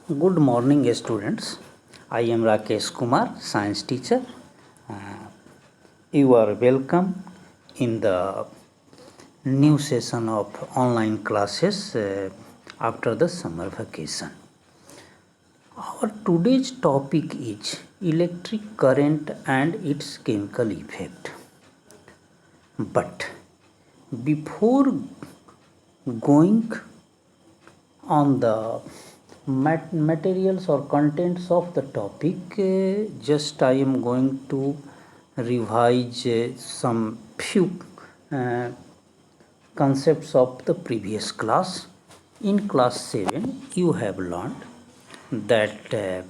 Good morning, students. I am Rakesh Kumar, science teacher. Uh, you are welcome in the new session of online classes after the summer vacation. Our today's topic is electric current and its chemical effect. But before going on the materials or contents of the topic, just I am going to revise some few uh, concepts of the previous class. In class 7 you have learned that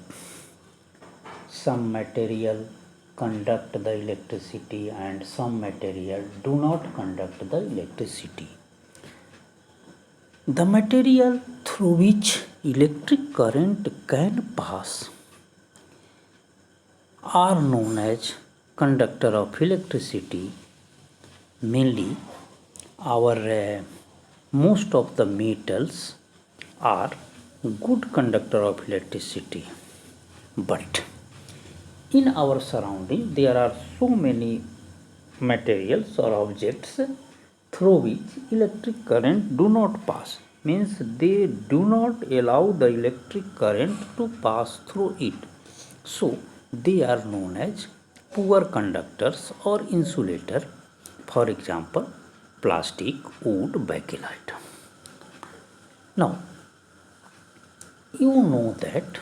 some material conduct the electricity and some material do not conduct the electricity. The material through which electric current can pass are known as conductor of electricity. Mainly, our most of the metals are good conductor of electricity. But in our surrounding, there are so many materials or objects through which electric current do not pass, means they do not allow the electric current to pass through it. So they are known as poor conductors or insulator. For example, plastic, wood, bakelite. Now you know that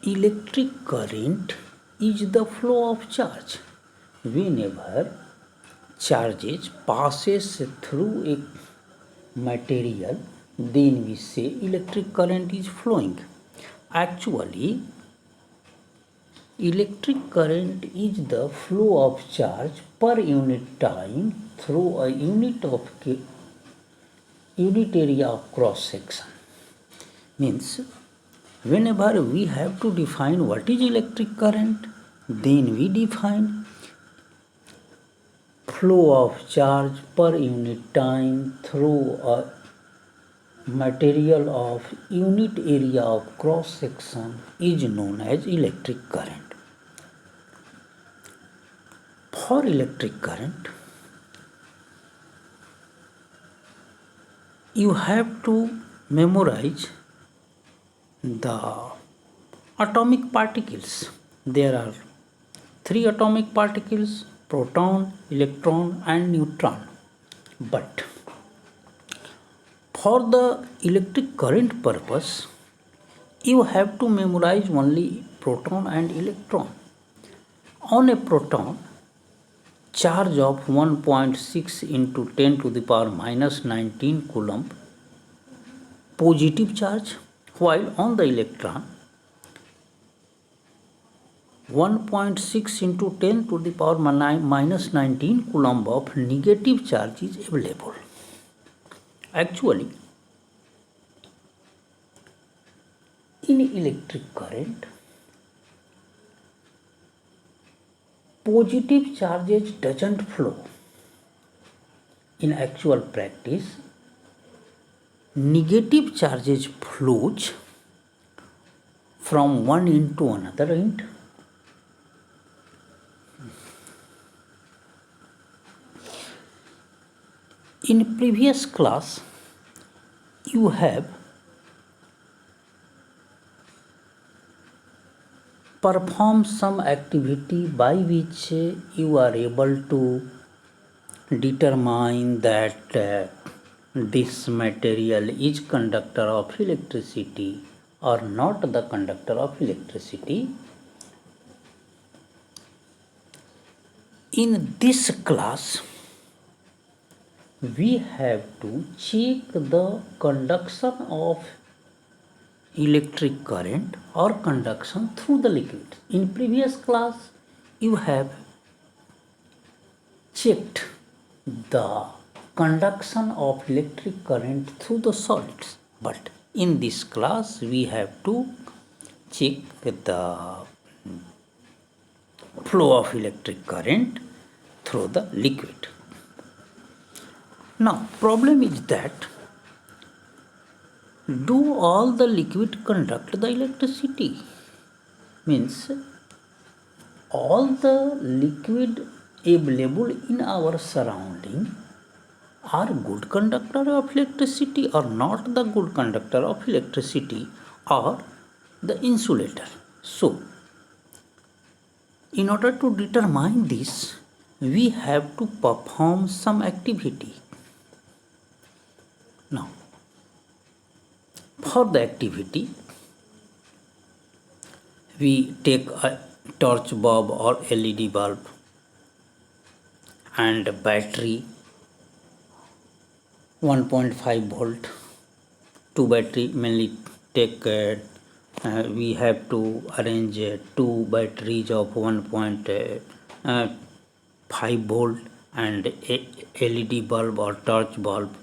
electric current is the flow of charge. Whenever charges passes through a material, then we say electric current is flowing. Actually, electric current is the flow of charge per unit time through a unit area of cross section. Means whenever we have to define what is electric current, then we define flow of charge per unit time through a material of unit area of cross section is known as electric current. For electric current, you have to memorize the atomic particles. There are 3 atomic particles: proton, electron and neutron. But for the electric current purpose, you have to memorize only proton and electron. On a proton, charge of 1.6 into 10 to the power minus 19 coulomb, positive charge, while on the electron 1.6 into 10 to the power minus 19 coulomb of negative charge is available. Actually, in electric current, positive charges doesn't flow. In actual practice, negative charges flows from one end to another end. In previous class, you have performed some activity by which you are able to determine that this material is conductor of electricity or not the conductor of electricity. In this class, we have to check the conduction of electric current or conduction through the liquid. In previous class, you have checked the conduction of electric current through the solids, but in this class we have to check the flow of electric current through the liquid. Now, problem is that do all the liquid conduct the electricity? Means all the liquid available in our surrounding are good conductor of electricity or not the good conductor of electricity or the insulator. So in order to determine this, we have to perform some activity. Now, for the activity, we take a torch bulb or LED bulb and a battery 1.5 volt. Two battery mainly take. We have to arrange two batteries of 1.5 volt and a LED bulb or torch bulb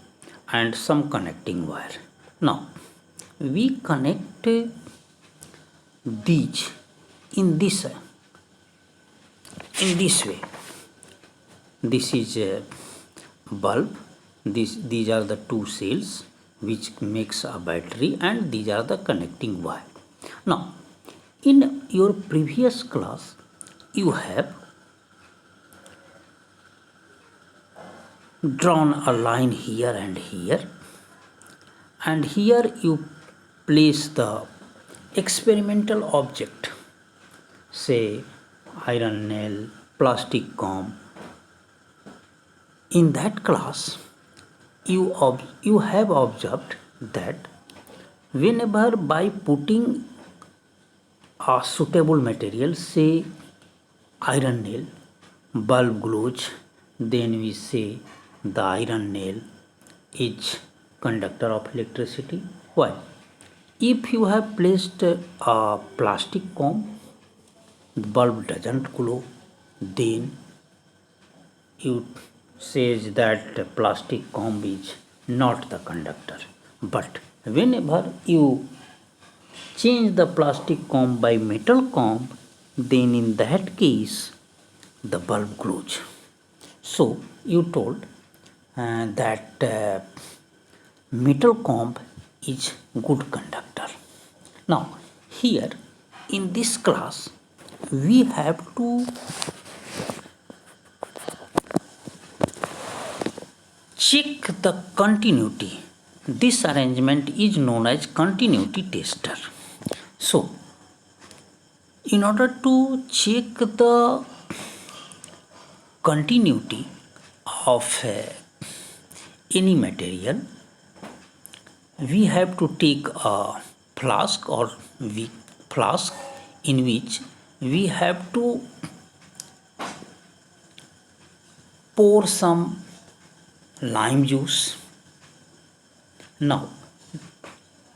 and some connecting wire. Now we connect these in this way. This is a bulb. These are the two cells which makes a battery, and these are the connecting wire. Now in your previous class you have drawn a line here, and here you place the experimental object, say iron nail, plastic comb. In that class you have observed that whenever by putting a suitable material, say iron nail, bulb glows, then we say the iron nail is conductor of electricity. Why? If you have placed a plastic comb, the bulb doesn't glow, then you says that plastic comb is not the conductor. But whenever you change the plastic comb by metal comb, then in that case the bulb glows. So you told that metal comb is good conductor. Now here in this class we have to check the continuity. This arrangement is known as continuity tester. So in order to check the continuity of any material, we have to take a flask in which we have to pour some lime juice. Now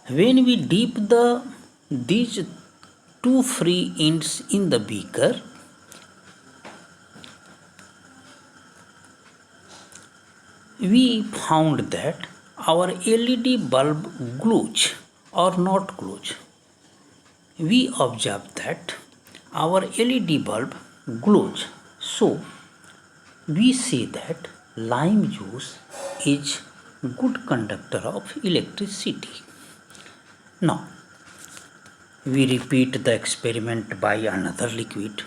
when we dip these two free ends in the beaker, we found that our LED bulb glows or not glows. We observed that our LED bulb glows. So we say that lime juice is good conductor of electricity. Now we repeat the experiment by another liquid,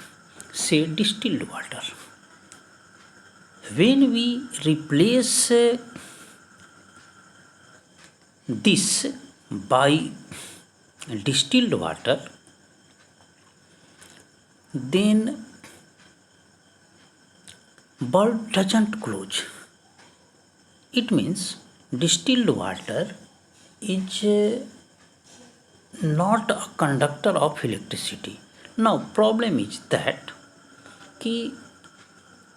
say distilled water. When we replace this by distilled water, then bulb doesn't close. It means distilled water is not a conductor of electricity. Now problem is that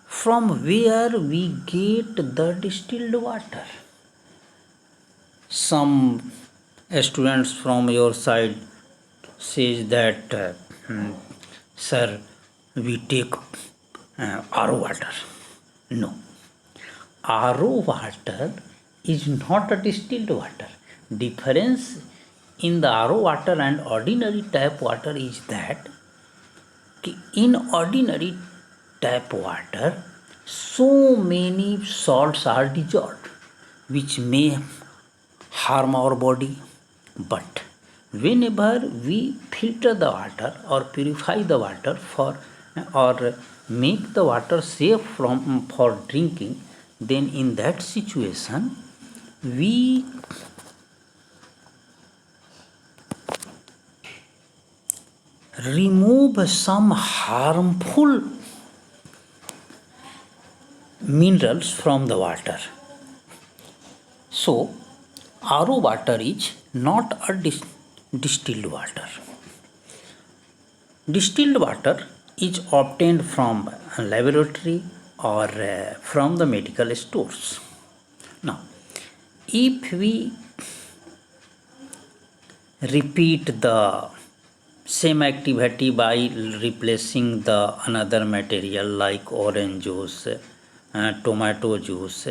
from where we get the distilled water. Some students from your side says that sir, we take RO water. No, RO water is not a distilled water. Difference in the RO water and ordinary tap water is that in ordinary tap water so many salts are dissolved which may harm our body, But whenever we filter the water or purify the water for or make the water safe for drinking, then in that situation we remove some harmful minerals from the water. So, RO water is not a distilled water. Distilled water is obtained from a laboratory or from the medical stores. Now, if we repeat the same activity by replacing the another material like orange juice, tomato juice,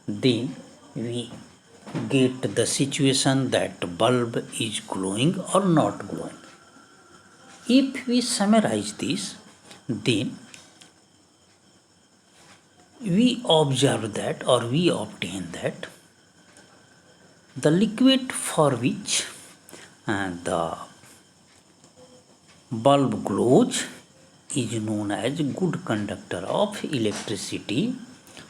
then we get the situation that bulb is glowing or not glowing. If we summarize this, then we observe that or we obtain that the liquid for which the bulb glows is known as good conductor of electricity,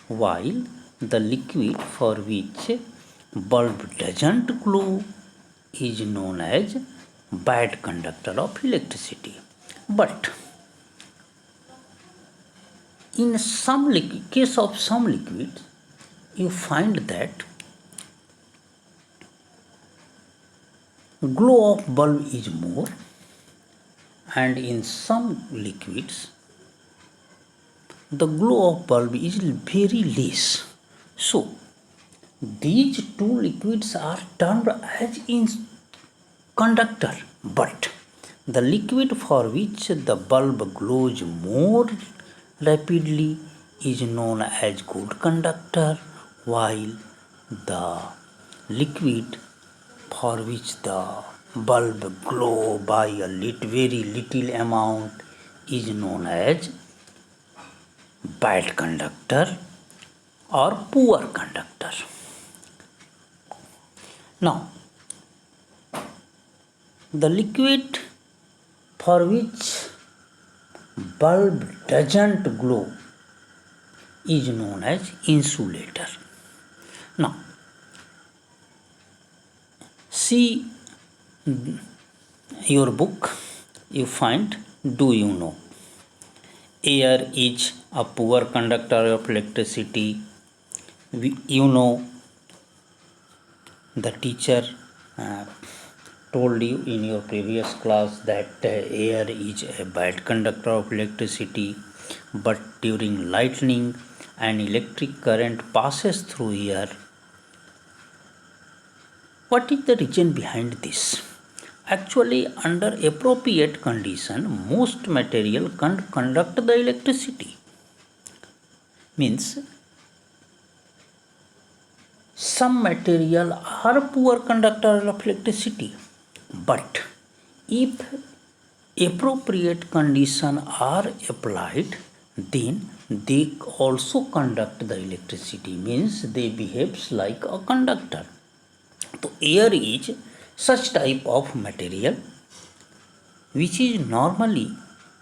while the liquid for which bulb doesn't glow is known as bad conductor of electricity. But in some case of some liquids, you find that glow of bulb is more, and in some liquids the glow of bulb is very less. So these two liquids are termed as in conductor, but the liquid for which the bulb glows more rapidly is known as good conductor, while the liquid for which the bulb glow by a very little amount is known as bad conductor or poor conductor. Now, the liquid for which bulb doesn't glow is known as insulator. Now, see your book, you find, do you know? Air is a poor conductor of electricity. You know, the teacher told you in your previous class that air is a bad conductor of electricity, but during lightning an electric current passes through air. What is the reason behind this? Actually, under appropriate condition, most material can conduct the electricity. Means some material are poor conductor of electricity, but if appropriate condition are applied, then they also conduct the electricity, means they behaves like a conductor. So air is such type of material which is normally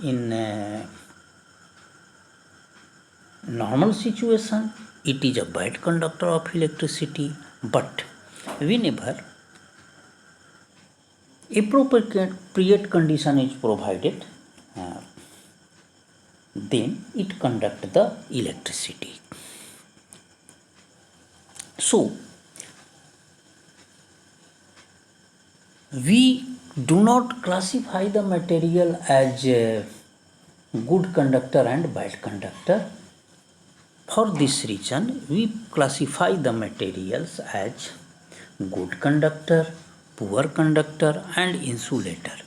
in normal situation it is a bad conductor of electricity, but whenever appropriate condition is provided, then it conduct the electricity. So we do not classify the material as a good conductor and bad conductor. For this reason, we classify the materials as good conductor, poor conductor and insulator.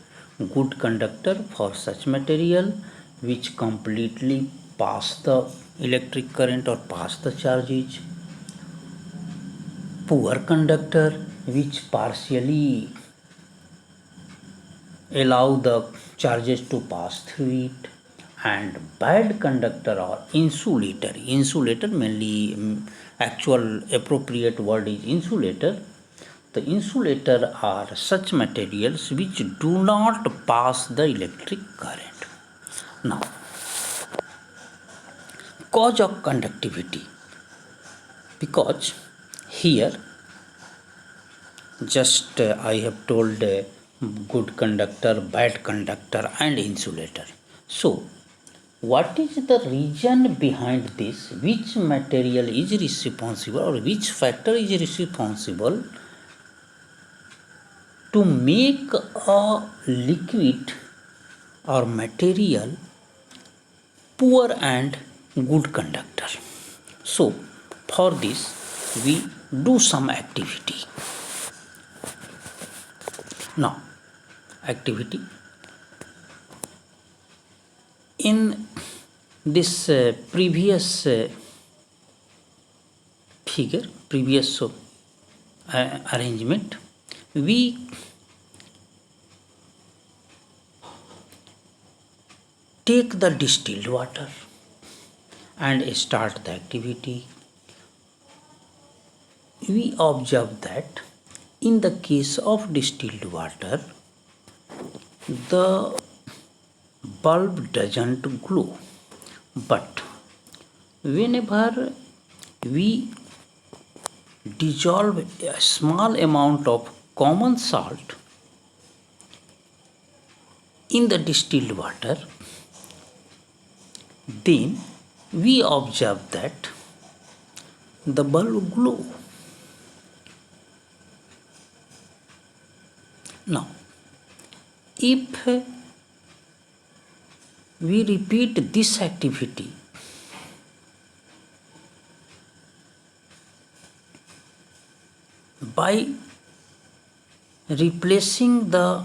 Good conductor for such material which completely pass the electric current or pass the charges. Poor conductor which partially allow the charges to pass through it, and bad conductor or insulator mainly actual appropriate word is insulator, The insulator are such materials which do not pass the electric current. Now, cause of conductivity, because here just I have told good conductor, bad conductor and insulator. So what is the reason behind this? Which material is responsible or which factor is responsible to make a liquid or material poor and good conductor? So for this we do some activity. Now activity in this previous figure, previous arrangement, we take the distilled water and start the activity. We observe that in the case of distilled water, the bulb doesn't glow, but whenever we dissolve a small amount of common salt in the distilled water, then we observe that the bulb glow. Now, if we repeat this activity by replacing the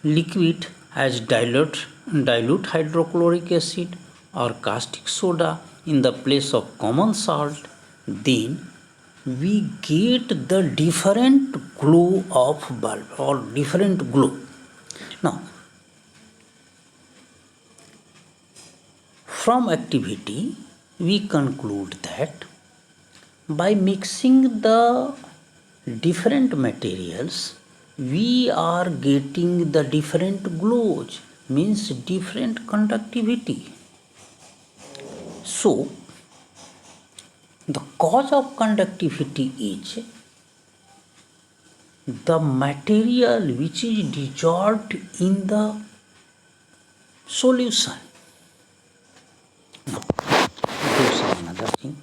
liquid as dilute hydrochloric acid or caustic soda in the place of common salt, then we get the different glow of bulb or different glow. Now, from activity we conclude that by mixing the different materials we are getting the different glows, means different conductivity. So the cause of conductivity is the material which is dissolved in the solution. Now, do some another thing.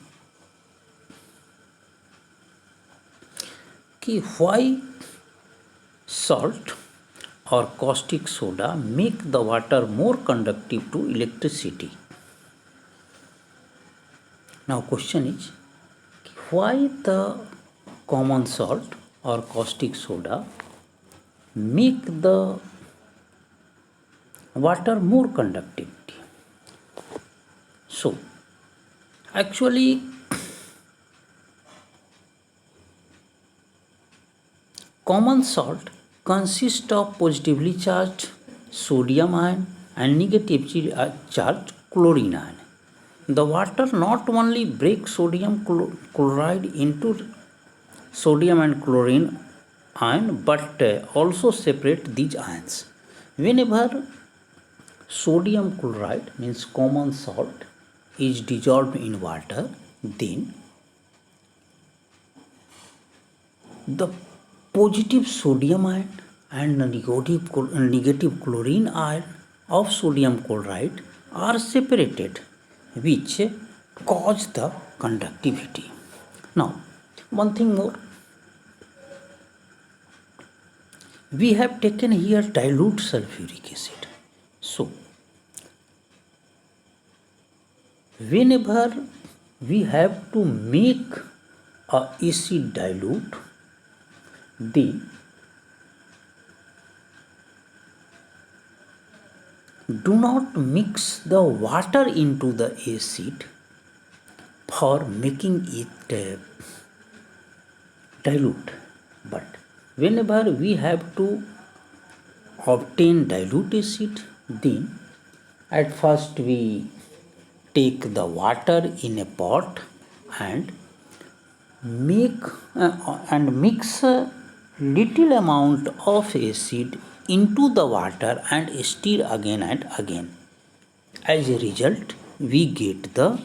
Why salt or caustic soda make the water more conductive to electricity? Now question is, why the common salt or caustic soda make the water more conductivity? So actually common salt consists of positively charged sodium ion and negatively charged chlorine ion. The water not only breaks sodium chloride into sodium and chlorine ion but also separate these ions. Whenever sodium chloride, means common salt, is dissolved in water, then the positive sodium ion and negative chlorine ion of sodium chloride are separated, which cause the conductivity. Now, one thing more, we have taken here dilute sulfuric acid. So, whenever we have to make a acid dilute, then do not mix the water into the acid for making it dilute, but whenever we have to obtain dilute acid, then at first we take the water in a pot and make and mix a little amount of acid into the water and stir again and again. As a result, we get the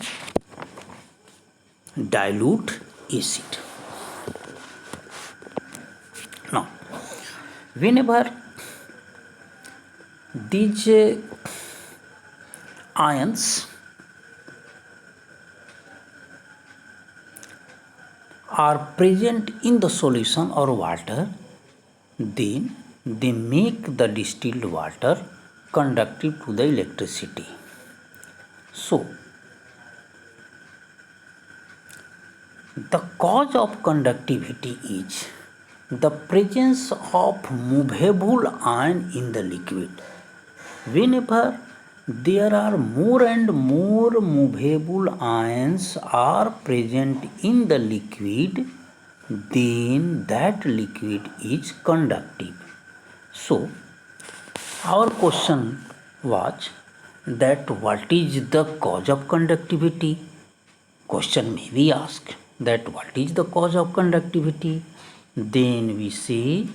dilute acid. Now, whenever these ions are present in the solution or water, then they make the distilled water conductive to the electricity. So, the cause of conductivity is the presence of movable ion in the liquid. Whenever there are more and more movable ions are present in the liquid, then that liquid is conductive. So, our question was that what is the cause of conductivity? Question may be asked that what is the cause of conductivity? Then we say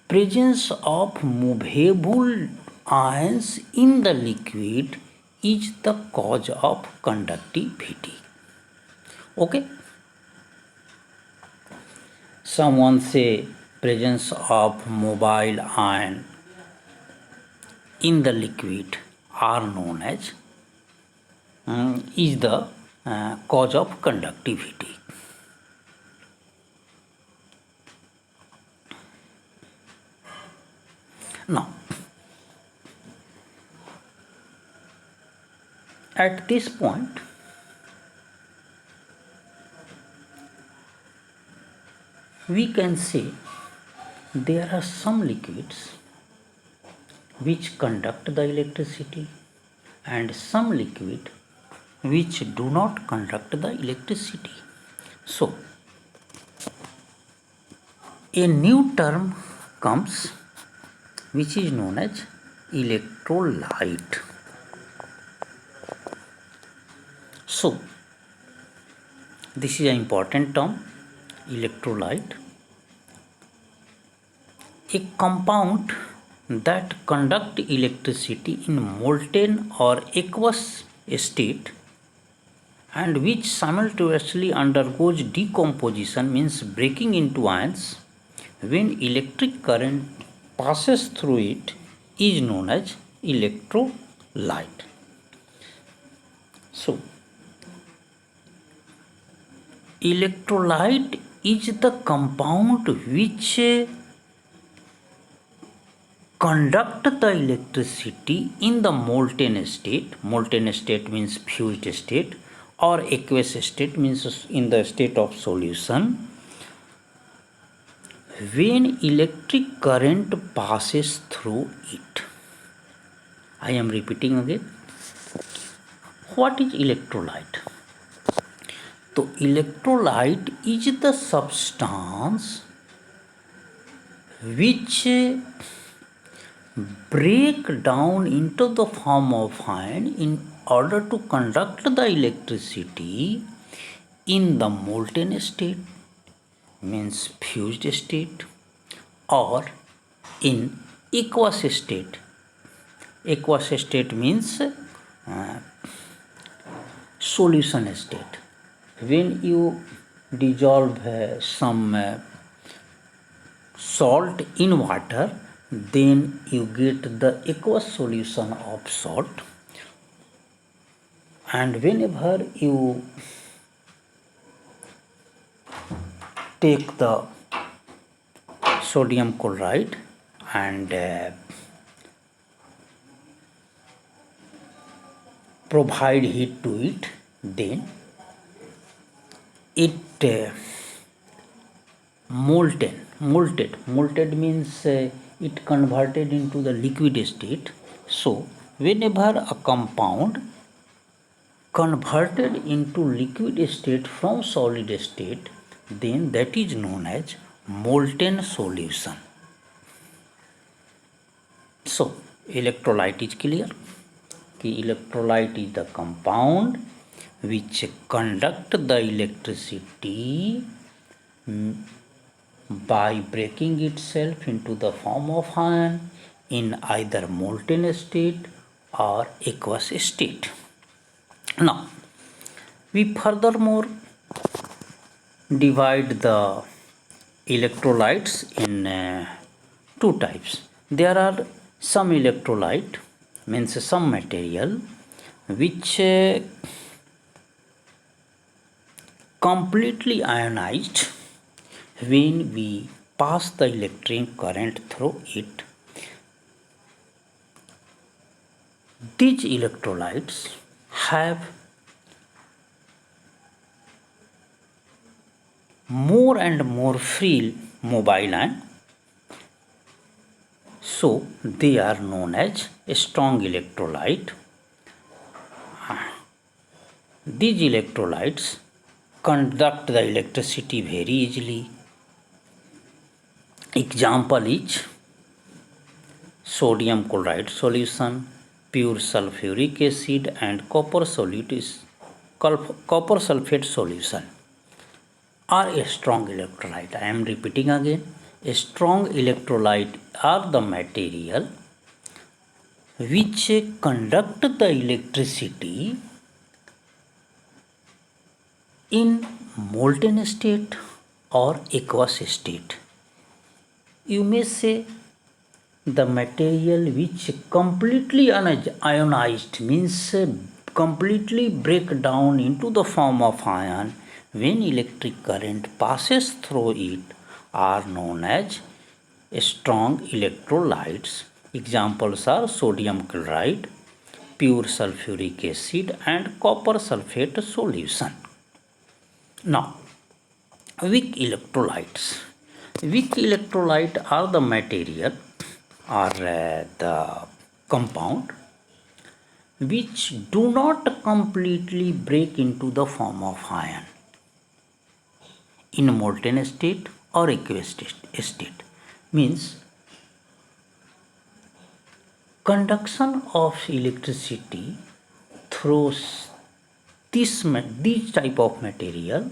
presence of movable ions in the liquid is the cause of conductivity. Okay. Someone say presence of mobile ion in the liquid are known as is the cause of conductivity. Now, at this point, we can say there are some liquids which conduct the electricity and some liquid which do not conduct the electricity. So, a new term comes which is known as electrolyte. So, this is an important term, electrolyte. A compound that conduct electricity in molten or aqueous state and which simultaneously undergoes decomposition, means breaking into ions, when electric current passes through it, is known as electrolyte. So, electrolyte is the compound which conduct the electricity in the molten state. Molten state means fused state, or aqueous state means in the state of solution, when electric current passes through it. I am repeating again. What is electrolyte? So, electrolyte is the substance which break down into the form of ion in order to conduct the electricity in the molten state, means fused state, or in aqueous state. Aqueous state means solution state. When you dissolve some salt in water, then you get the aqueous solution of salt, and whenever you take the sodium chloride and provide heat to it, then it molted means it converted into the liquid state. So, whenever a compound converted into liquid state from solid state, then that is known as molten solution. So, electrolyte is clear कि electrolyte is the compound which conduct the electricity by breaking itself into the form of ion in either molten state or aqueous state. Now, we furthermore divide the electrolytes in two types. There are some electrolyte, means some material which completely ionized when we pass the electric current through it. These electrolytes have more and more free mobile ion, so they are known as a strong electrolyte. These electrolytes conduct the electricity very easily. Example is sodium chloride solution, pure sulfuric acid, and copper sulfate solution are a strong electrolyte. I am repeating again, a strong electrolyte are the material which conduct the electricity in molten state or aqueous state. You may say the material which completely ionized, means completely break down into the form of ion when electric current passes through it, are known as strong electrolytes. Examples are sodium chloride, pure sulfuric acid, and copper sulfate solution. Now, weak electrolytes. Weak electrolyte are the material or the compound which do not completely break into the form of ion in molten state or aqueous state. Means conduction of electricity through these type of material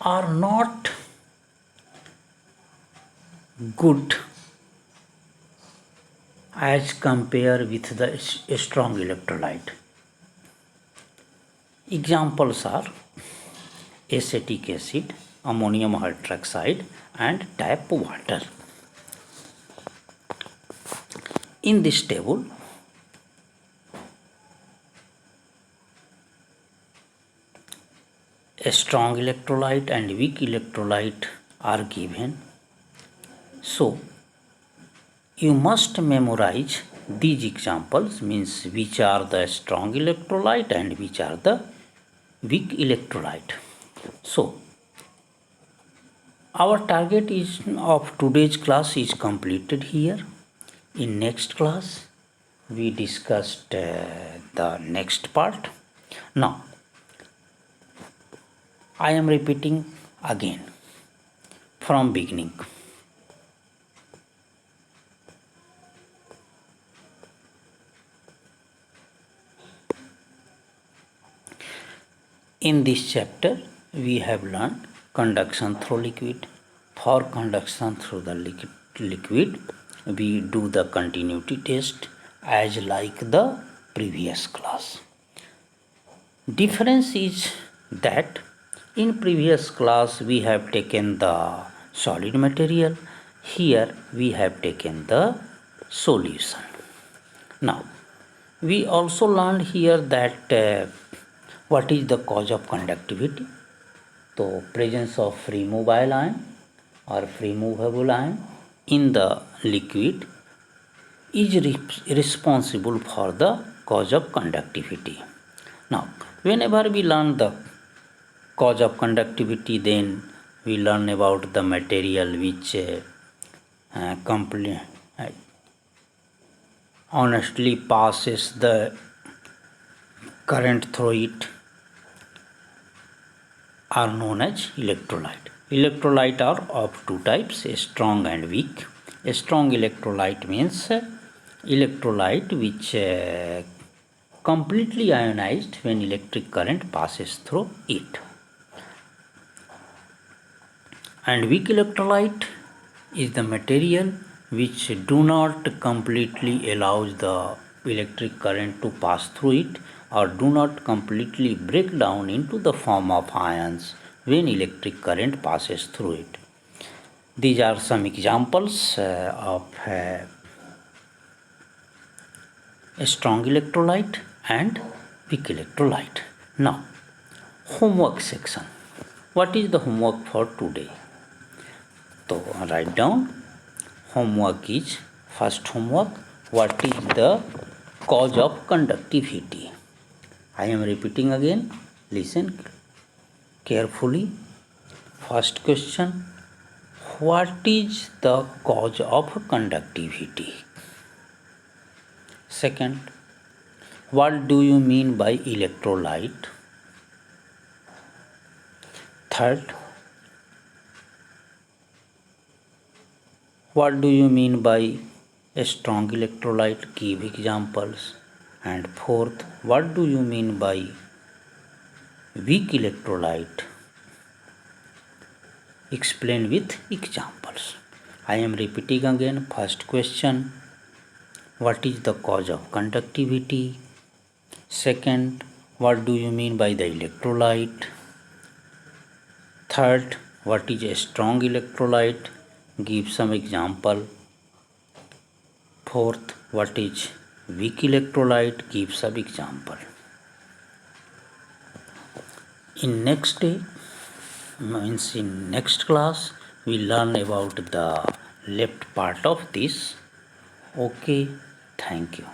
are not good as compared with the strong electrolyte. Examples are acetic acid, ammonium hydroxide, and tap water. In this table, a strong electrolyte and weak electrolyte are given. So, you must memorize these examples, means which are the strong electrolyte and which are the weak electrolyte. So, our target is of today's class is completed here. In next class, we discussed the next part. Now, I am repeating again from beginning. In this chapter, we have learned conduction through liquid. For conduction through the liquid, we do the continuity test as like the previous class. Difference is that in previous class we have taken the solid material, here we have taken the solution. Now, we also learned here that what is the cause of conductivity? So, presence of free mobile ion or free movable ion in the liquid is responsible for the cause of conductivity. Now, whenever we learn the cause of conductivity, then we learn about the material which honestly passes the current through it are known as electrolyte. Electrolyte are of two types, strong and weak. A strong electrolyte means electrolyte which completely ionized when electric current passes through it. And weak electrolyte is the material which do not completely allows the electric current to pass through it, or do not completely break down into the form of ions when electric current passes through it. These are some examples of a strong electrolyte and weak electrolyte. Now, homework section. What is the homework for today? So write down. Homework is, first homework, what is the cause of conductivity? I am repeating again, listen carefully. First question, what is the cause of conductivity? Second, what do you mean by electrolyte? Third, what do you mean by a strong electrolyte? Give examples. And fourth, what do you mean by weak electrolyte? Explain with examples. I am repeating again. First question, what is the cause of conductivity? Second, what do you mean by the electrolyte? Third, what is a strong electrolyte? Give some example. Fourth, what is weak electrolyte? Give some example. In next day, means in next class, we learn about the left part of this. Okay, thank you.